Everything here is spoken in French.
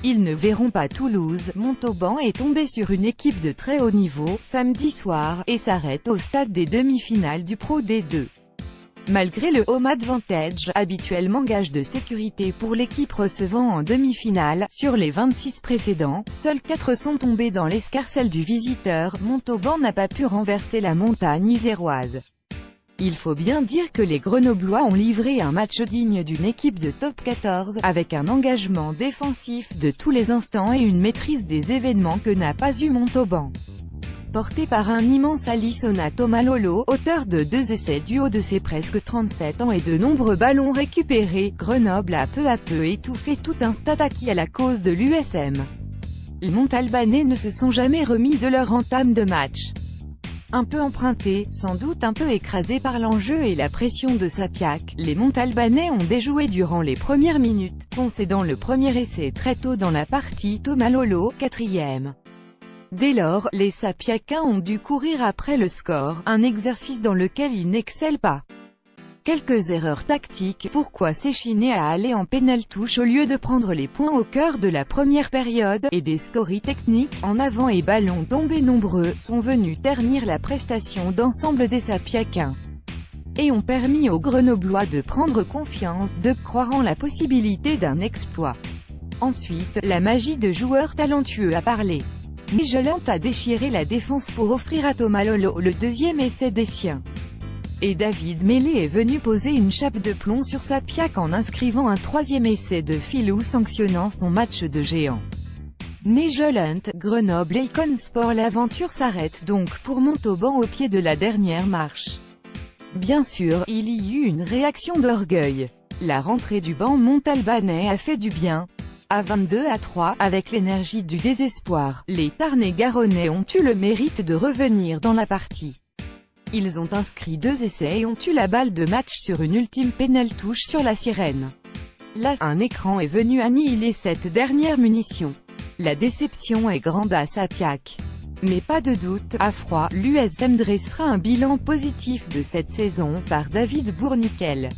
Ils ne verront pas Toulouse. Montauban est tombé sur une équipe de très haut niveau, samedi soir, et s'arrête au stade des demi-finales du Pro D2. Malgré le home advantage, habituellement gage de sécurité pour l'équipe recevant en demi-finale, sur les 26 précédents, seuls 4 sont tombés dans l'escarcelle du visiteur. Montauban n'a pas pu renverser la montagne iséroise. Il faut bien dire que les Grenoblois ont livré un match digne d'une équipe de top 14, avec un engagement défensif de tous les instants et une maîtrise des événements que n'a pas eu Montauban. Porté par un immense Alisson Tomalolo, auteur de 2 essais du haut de ses presque 37 ans et de nombreux ballons récupérés, Grenoble a peu à peu étouffé tout un stade acquis à la cause de l'USM. Les Montalbanais ne se sont jamais remis de leur entame de match. Un peu empruntés, sans doute un peu écrasés par l'enjeu et la pression de Sapiac, les Montalbanais ont déjoué durant les premières minutes, concédant le premier essai très tôt dans la partie. Tomalolo, 4e. Dès lors, les Sapiacains ont dû courir après le score, un exercice dans lequel ils n'excellent pas. Quelques erreurs tactiques. Pourquoi s'échiner à aller en pénal-touche au lieu de prendre les points au cœur de la première période, et des scories techniques, en avant et ballons tombés nombreux, sont venus ternir la prestation d'ensemble des Sapiacains. Et ont permis aux Grenoblois de prendre confiance, de croire en la possibilité d'un exploit. Ensuite, la magie de joueurs talentueux a parlé. Nigelant a déchiré la défense pour offrir à Tomalolo le deuxième essai des siens. Et David Mélé est venu poser une chape de plomb sur Sapiac en inscrivant un 3e essai de Filou sanctionnant son match de géant. Nigelant, Grenoble Icon Sport. L'aventure s'arrête donc pour Montauban au pied de la dernière marche. Bien sûr, il y eut une réaction d'orgueil. La rentrée du banc montalbanais a fait du bien. À 22-3, avec l'énergie du désespoir, les Tarn-et-Garonnais ont eu le mérite de revenir dans la partie. Ils ont inscrit 2 essais et ont eu la balle de match sur une ultime pénal-touche sur la sirène. Là, un écran est venu annihiler cette dernière munition. La déception est grande à Sapiac. Mais pas de doute, à froid, l'USM dressera un bilan positif de cette saison, par David Bourniquel.